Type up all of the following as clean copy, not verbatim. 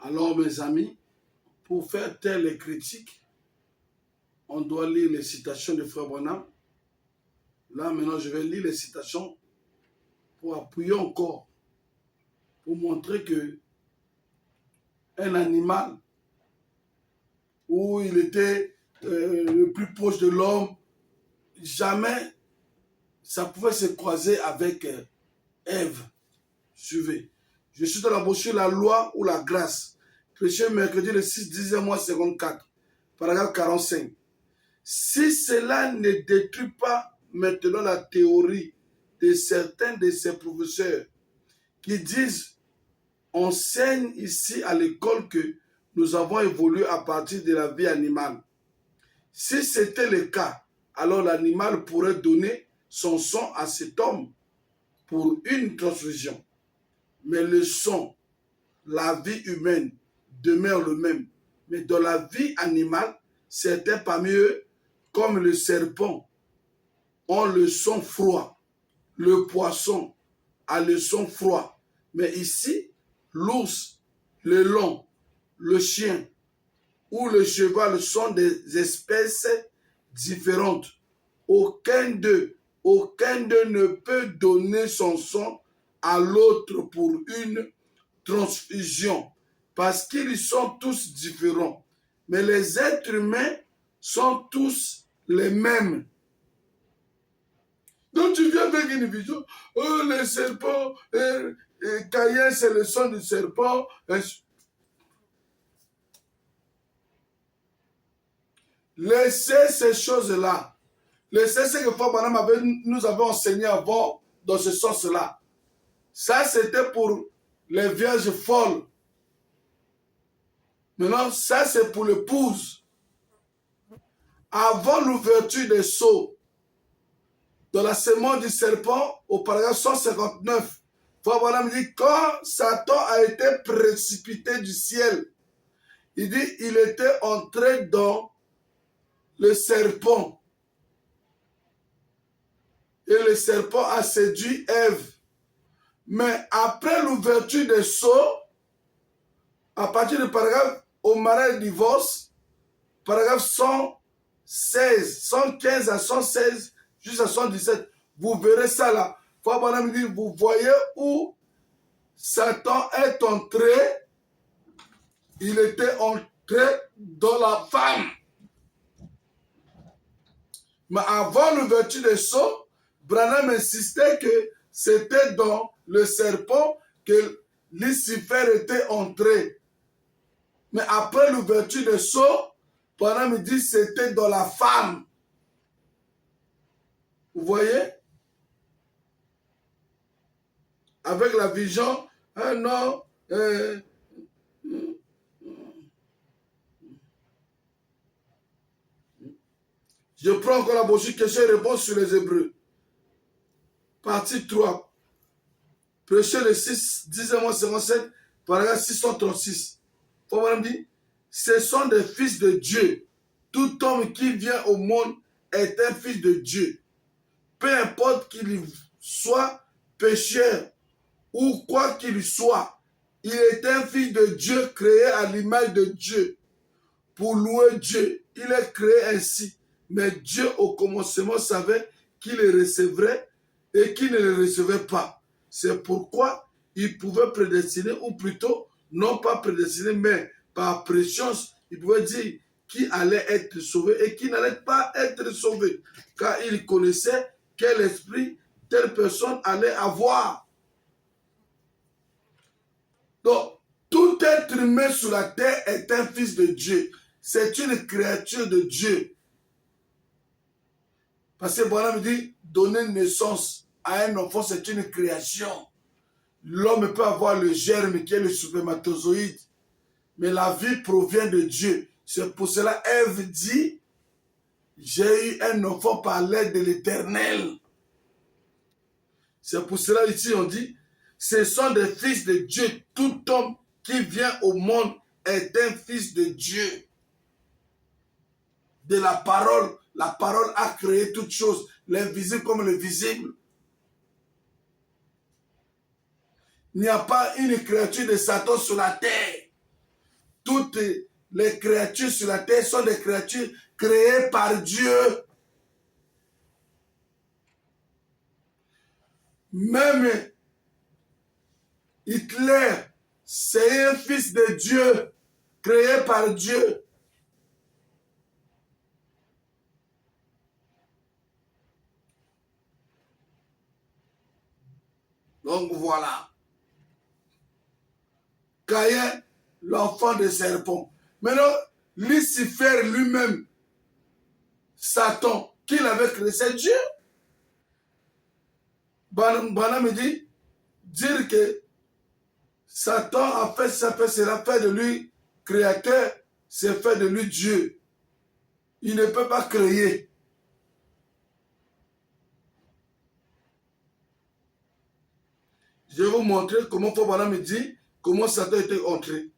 Alors, mes amis, pour faire taire les critiques, on doit lire les citations de Frère Branham. Là, maintenant, je vais lire les citations pour appuyer encore, pour montrer que un animal où il était le plus proche de l'homme, jamais ça pouvait se croiser avec Ève. Suivez. Je suis dans la brochure La loi ou la grâce. Prêché mercredi le 6, 10e mois, seconde 4. Paragraphe 45. Si cela ne détruit pas maintenant la théorie de certains de ses professeurs qui disent on enseigne ici à l'école que nous avons évolué à partir de la vie animale. Si c'était le cas, alors l'animal pourrait donner son sang à cet homme pour une transfusion. Mais le sang, la vie humaine demeure le même. Mais dans la vie animale, certains parmi eux, comme le serpent, ont le sang froid. Le poisson a le sang froid. Mais ici, l'ours, le lion, le chien ou le cheval sont des espèces différentes. Aucun d'eux ne peut donner son sang à l'autre pour une transfusion parce qu'ils sont tous différents. Mais les êtres humains sont tous les mêmes. Donc tu viens avec une vision, oh le serpent, Caïn c'est le sang du serpent. Laissez ces choses-là. Laissez ce que Frère Branham nous avait enseigné avant dans ce sens-là. Ça c'était pour les vierges folles. Maintenant, ça c'est pour l'épouse. Avant l'ouverture des sceaux, dans la semence du serpent, au paragraphe 159, Frère Branham dit, quand Satan a été précipité du ciel, il dit, il était entré dans le serpent. Et le serpent a séduit Ève. Mais après l'ouverture des sceaux, à partir du paragraphe au mariage divorce, paragraphe 116, 115 à 116, jusqu'à 117, vous verrez ça là. Frère Branham dit, vous voyez où Satan est entré, il était entré dans la femme. Mais avant l'ouverture des sceaux, Branham insistait que c'était dans le serpent que Lucifer était entré. Mais après l'ouverture des sceaux, Branham dit que c'était dans la femme. Vous voyez? Avec la vision, non, je prends encore la brochure question et réponse sur les Hébreux. Partie 3. Prêché le 6, 10e mois 57, paragraphe 636. Frère dit, ce sont des fils de Dieu. Tout homme qui vient au monde est un fils de Dieu. Peu importe qu'il soit pécheur ou quoi qu'il soit, il est un fils de Dieu créé à l'image de Dieu. Pour louer Dieu, il est créé ainsi. Mais Dieu au commencement savait qu'il le recevrait et qu'il ne le recevait pas. C'est pourquoi il pouvait prédestiner, ou plutôt, non pas prédestiner, mais par préscience, il pouvait dire qui allait être sauvé et qui n'allait pas être sauvé. Car il connaissait quel esprit telle personne allait avoir. Donc, tout être humain sur la terre est un fils de Dieu. C'est une créature de Dieu. Parce que Branham dit, donner naissance à un enfant, c'est une création. L'homme peut avoir le germe qui est le spermatozoïde. Mais la vie provient de Dieu. C'est pour cela Ève dit, j'ai eu un enfant par l'aide de l'Éternel. C'est pour cela ici on dit, ce sont des fils de Dieu. Tout homme qui vient au monde est un fils de Dieu. De la parole a créé toutes choses, l'invisible comme le visible. Il n'y a pas une créature de Satan sur la terre. toutes les créatures sur la terre sont des créatures créées par Dieu. Même Hitler, c'est un fils de Dieu, créé par Dieu. Donc voilà. Caïn, l'enfant de serpent. Maintenant, Lucifer lui-même, Satan, qui l'avait créé, c'est Dieu. Bana me dit, dire que Satan a fait ça, c'est la fait de lui créateur, c'est fait de lui Dieu. Il ne peut pas créer. Je vais vous montrer comment Fabana me dit comment Satan était entré.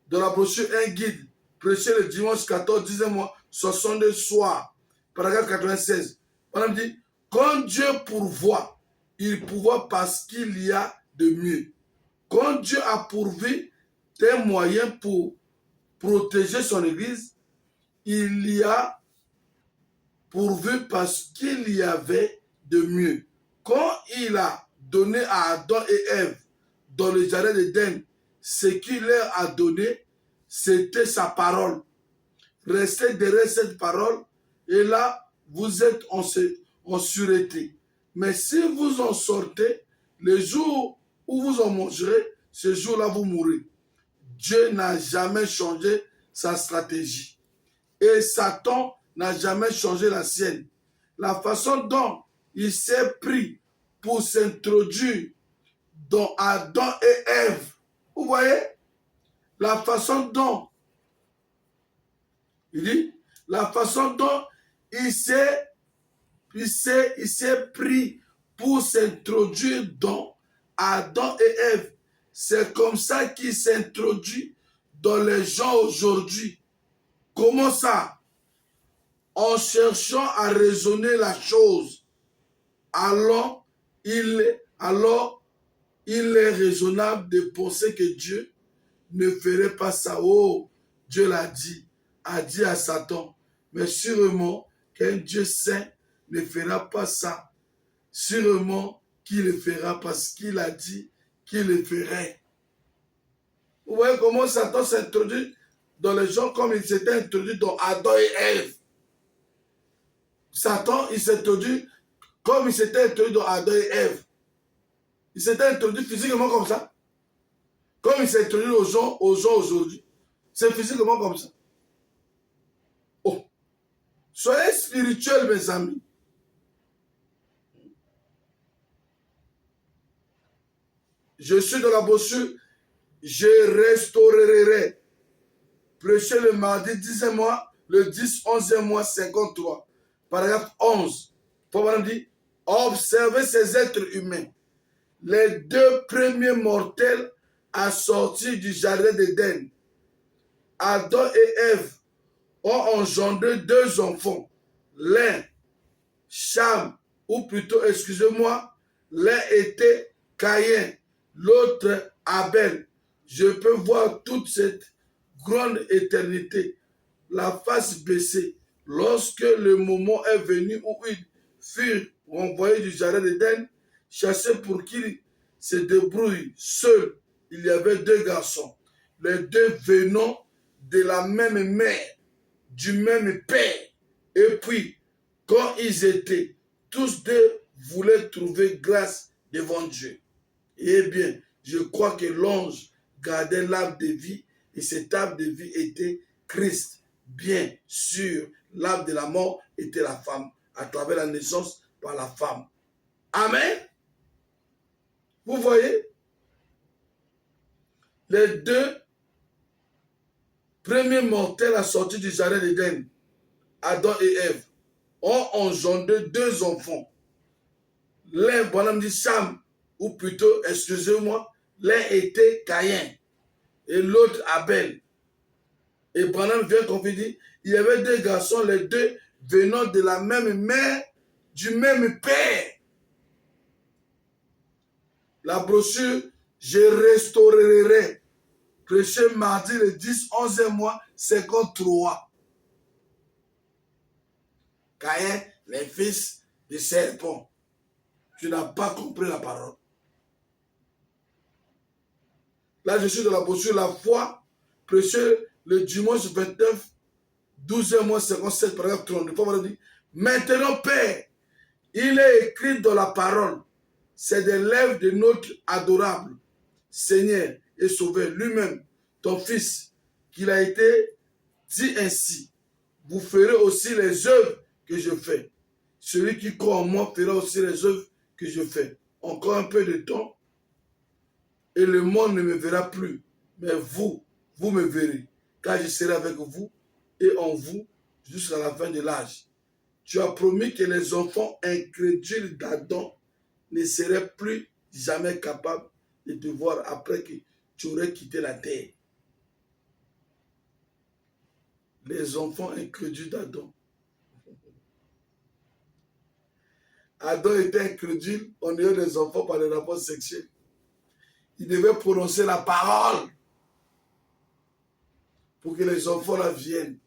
Dans la brochure, un guide, prêché le dimanche 14, 10 mois, 62 soirs, paragraphe 96. Madame dit, quand Dieu pourvoit, il pourvoit parce qu'il y a de mieux. Quand Dieu a pourvu des moyens pour protéger son église, il y a pourvu parce qu'il y avait de mieux. Quand il a donné à Adam et Ève dans le jardin d'Éden, ce qu'il leur a donné, c'était sa parole. Restez derrière cette parole et là, vous êtes en sûreté. Mais si vous en sortez, le jour où vous en mangerez, ce jour-là, vous mourrez. Dieu n'a jamais changé sa stratégie. Et Satan n'a jamais changé la sienne. La façon dont il s'est pris pour s'introduire dans Adam et Ève, vous voyez, la façon dont il dit, la façon dont il s'est pris pour s'introduire dans Adam et Ève. C'est comme ça qu'il s'introduit dans les gens aujourd'hui. Comment ça? En cherchant à raisonner la chose. Alors, il est raisonnable de penser que Dieu ne ferait pas ça. Oh, Dieu l'a dit, a dit à Satan. Mais sûrement qu'un Dieu saint ne fera pas ça. Sûrement qu'il le fera parce qu'il a dit qu'il le ferait. Vous voyez comment Satan s'introduit dans les gens comme il s'était introduit dans Adam et Ève. Satan, il s'introduit comme il s'était introduit dans Adam et Ève. Il s'était introduit physiquement comme ça. Comme il s'est introduit aux gens aujourd'hui. C'est physiquement comme ça. Oh. Soyez spirituels, mes amis. Je suis dans la brochure. Je restaurerai. Prêcher le mardi 10e mois, le 10, 11e mois, 53. Paragraphe 11. Paul dit, observez ces êtres humains. Les deux premiers mortels assortis du jardin d'Éden, Adam et Ève, ont engendré deux enfants. L'un, Cham, ou plutôt, excusez-moi, l'un était Caïn, l'autre Abel. Je peux voir toute cette grande éternité, la face baissée, lorsque le moment est venu où ils furent renvoyés du jardin d'Éden, chassés pour qu'ils se débrouillent seuls. Il y avait deux garçons, les deux venant de la même mère, du même père. Et puis, quand ils étaient, tous deux voulaient trouver grâce devant Dieu. Eh bien, je crois que l'ange gardait l'arbre de vie et cet arbre de vie était Christ. Bien sûr, l'arbre de la mort était la femme, à travers la naissance par la femme. Amen. Vous voyez, les deux premiers mortels assortis du jardin d'Éden, Adam et Ève, ont engendré deux enfants. L'un, bonhomme dit Cham, ou plutôt, excusez-moi, l'un était Caïn et l'autre Abel. Et Branham vient confirmer, il y avait deux garçons, les deux venant de la même mère, du même père. La brochure, je restaurerai. prêché mardi le 10, 11e mois, 53. Caïn, les fils de serpent. Tu n'as pas compris la parole. Là, je suis dans la posture de la foi, prêché le dimanche 29, 12e mois, 57, paragraphe 32. Paul dit, maintenant, Père, il est écrit dans la parole, c'est des lèvres de notre adorable Seigneur et Sauveur lui-même, ton Fils, qu'il a été dit ainsi, vous ferez aussi les œuvres que je fais. Celui qui croit en moi fera aussi les œuvres que je fais. Encore un peu de temps, et le monde ne me verra plus. Mais vous me verrez, car je serai avec vous et en vous jusqu'à la fin de l'âge. Tu as promis que les enfants incrédules d'Adam ne seraient plus jamais capables de te voir après que tu aurais quitté la terre. Les enfants incrédules d'Adam. Adam était incrédule en ayant des enfants par les rapports sexuels. Il devait prononcer la parole pour que les enfants la viennent.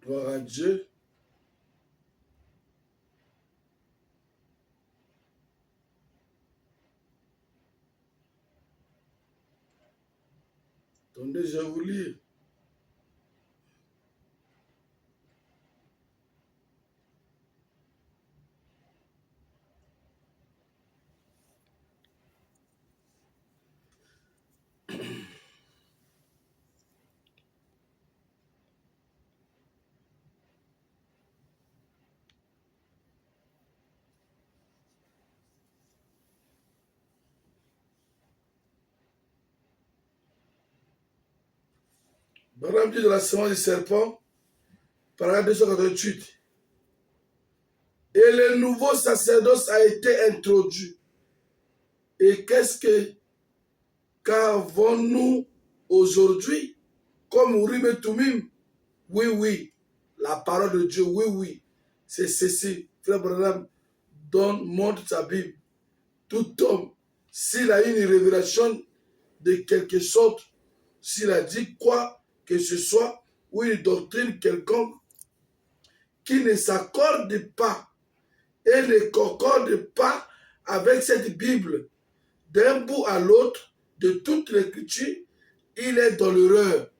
Gloire à Dieu. Attendez, je vais vous lire. Balaam dit de la semence du serpent, paragraphe 288. Et le nouveau sacerdoce a été introduit. Et qu'avons-nous aujourd'hui comme Urim et Tumim? Oui, oui, la parole de Dieu, oui, oui. C'est ceci, frère Branham montre sa Bible. Tout homme, s'il a une révélation de quelque sorte, s'il a dit quoi que ce soit, ou une doctrine quelconque qui ne s'accorde pas et ne concorde pas avec cette Bible, d'un bout à l'autre de toute l'écriture, il est dans l'erreur.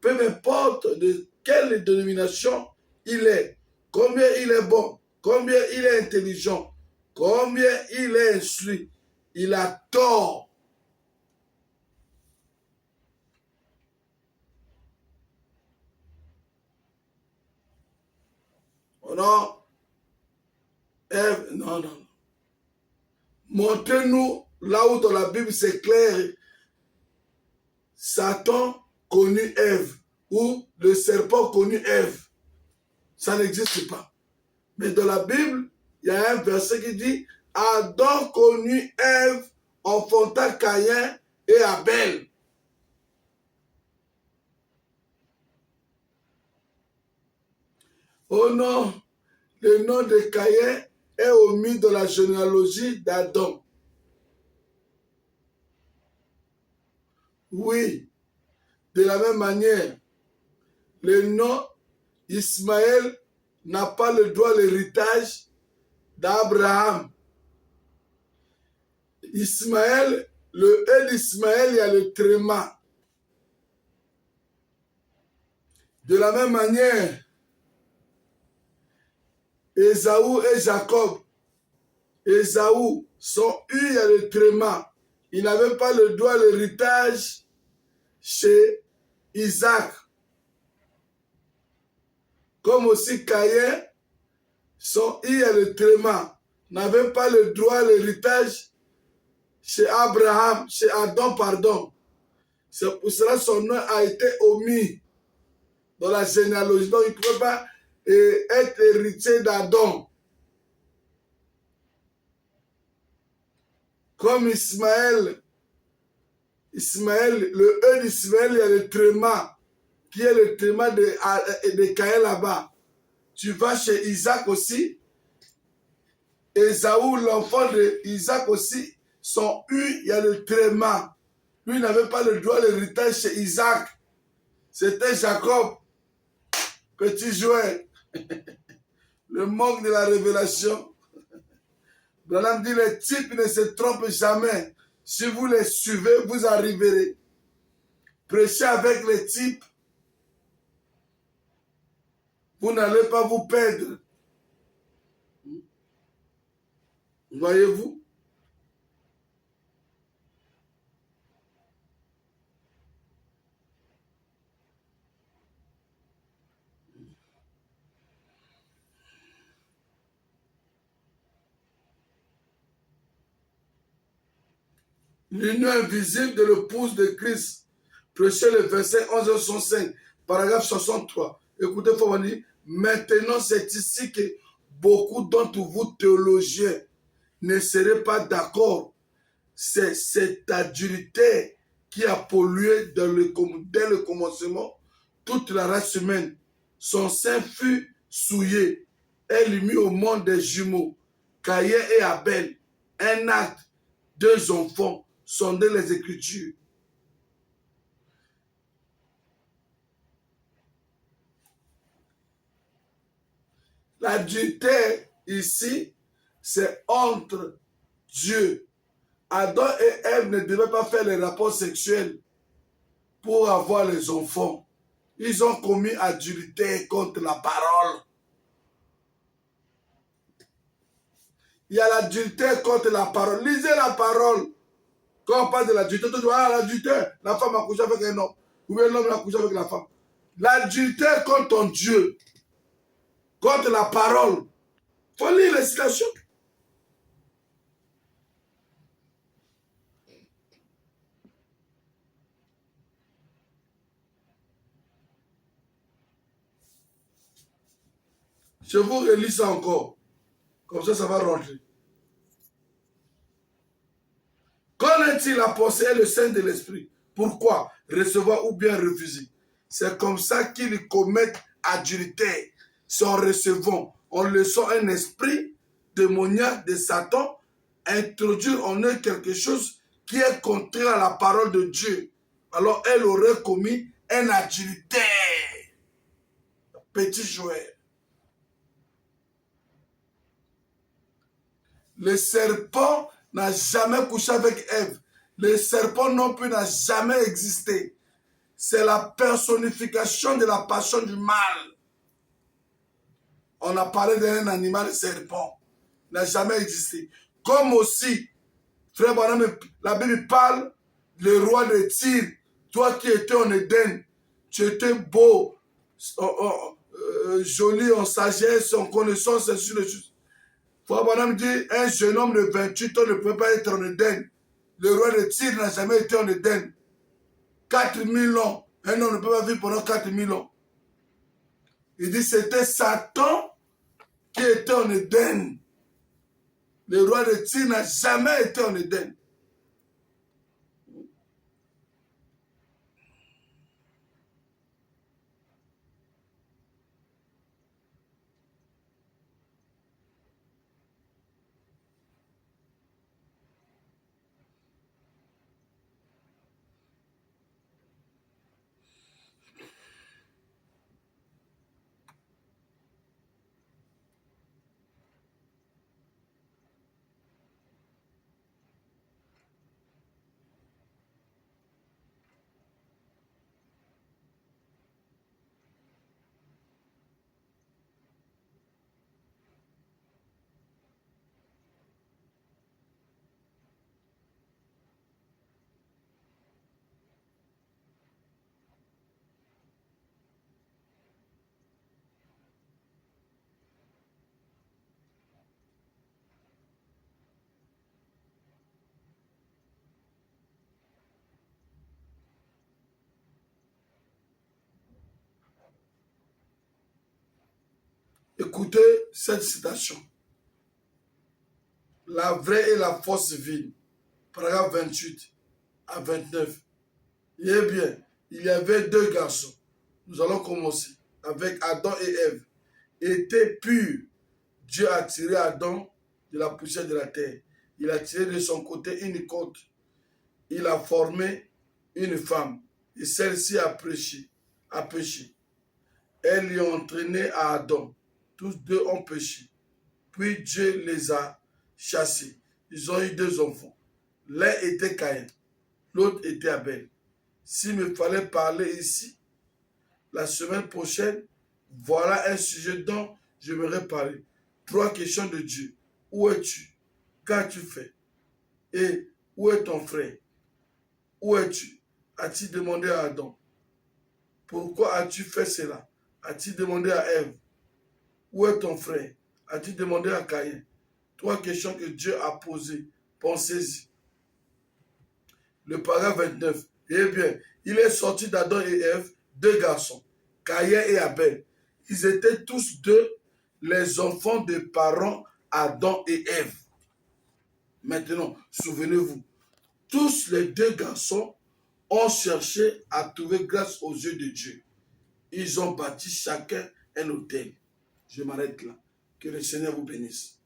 Peu importe de quelle dénomination il est, combien il est bon, combien il est intelligent, combien il est instruit, il a tort. Oh non, Ève, non. Montrez-nous là où dans la Bible c'est clair, Satan connut Ève ou le serpent connut Ève. Ça n'existe pas. Mais dans la Bible, il y a un verset qui dit Adam connut Ève, enfanta Caïn et Abel. Oh non, le nom de Caïn est omis dans la généalogie d'Adam. Oui, de la même manière, le nom Ismaël n'a pas le droit à l'héritage d'Abraham. Ismaël, le E d'Ismaël, il y a le tréma. De la même manière, Ésaü et Jacob. Ésaü, son U, il y a le tréma. Il n'avait pas le droit à l'héritage chez Isaac. Comme aussi Caïn, son I, il y a le tréma. N'avait pas le droit à l'héritage chez Abraham, chez Adam, pardon. C'est pour cela que son nom a été omis dans la généalogie. Donc, il ne pouvait pas être héritier d'Adam. Comme Ismaël, le E d'Ismaël, il y a le tréma, qui est le tréma de Caïn là-bas. Tu vas chez Isaac aussi. Ésaü, l'enfant d'Isaac aussi, son U, il y a le tréma. Lui n'avait pas le droit de l'héritage chez Isaac. C'était Jacob, petit jouet. Le manque de la révélation. Branham dit, les types ne se trompent jamais. Si vous les suivez, vous arriverez. Prêchez avec les types. Vous n'allez pas vous perdre. Voyez-vous? L'union invisible de l'épouse de Christ. Prêchez le verset 11-65, paragraphe 63. Écoutez, faut dire, maintenant c'est ici que beaucoup d'entre vous théologiens ne seraient pas d'accord. C'est cette adultère qui a pollué dès le commencement toute la race humaine. Son sein fut souillé. Elle mit au monde des jumeaux, Caïn et Abel, un acte, 2 enfants, sondez les Écritures. L'adultère ici, c'est entre Dieu. Adam et Ève ne devaient pas faire les rapports sexuels pour avoir les enfants. Ils ont commis adultère contre la parole. Il y a l'adultère contre la parole. Lisez la parole. Quand on parle de l'adultère, tu dis, ah, l'adultère, la femme a couché avec un homme. Ou bien l'homme a couché avec la femme. L'adultère contre ton Dieu, contre la parole. Il faut lire les citations. Je vous relis ça encore. Comme ça va rentrer. Connaît-il la pensée et le sein de l'esprit? Pourquoi recevoir ou bien refuser? C'est comme ça qu'ils commettent adultère. C'est en recevant, en laissant un esprit démoniaque de Satan introduire en eux quelque chose qui est contraire à la parole de Dieu. Alors elle aurait commis un adultère. Petit jouet. Le serpent n'a jamais couché avec Ève. Le serpent non plus n'a jamais existé. C'est la personnification de la passion du mal. On a parlé d'un animal serpent. Il n'a jamais existé. Comme aussi, frère Branham, la Bible parle, le roi de Tyr, toi qui étais en Éden, tu étais beau, joli en sagesse, en connaissance, et sur le juste. Frère Branham dit, un jeune homme de 28 ans ne peut pas être en Éden. Le roi de Tyr n'a jamais été en Éden. 4000 ans. Un homme ne peut pas vivre pendant 4000 ans. Il dit c'était Satan qui était en Éden. Le roi de Tyr n'a jamais été en Éden. Écoutez cette citation. La vraie et la fausse vie. Paragraphe 28 à 29. Eh bien, il y avait deux garçons. Nous allons commencer avec Adam et Ève. Étaient purs. Dieu a tiré Adam de la poussière de la terre. Il a tiré de son côté une côte. Il a formé une femme. Et celle-ci a péché. Elle lui a entraîné à Adam. Tous deux ont péché. Puis Dieu les a chassés. Ils ont eu deux enfants. L'un était Caïn, l'autre était Abel. S'il me fallait parler ici, la semaine prochaine, voilà un sujet dont j'aimerais parler. 3 questions de Dieu. Où es-tu? Qu'as-tu fait? Et où est ton frère? Où es-tu? A-t-il demandé à Adam? Pourquoi as-tu fait cela? A-t-il demandé à Ève? Où est ton frère? A-t-il demandé à Caïn? 3 questions que Dieu a posées. Pensez-y. Le paragraphe 29. Eh bien, il est sorti d'Adam et Ève, deux garçons, Caïn et Abel. Ils étaient tous deux les enfants de parents Adam et Ève. Maintenant, souvenez-vous, tous les deux garçons ont cherché à trouver grâce aux yeux de Dieu. Ils ont bâti chacun un autel. Je m'arrête là. Que le Seigneur vous bénisse.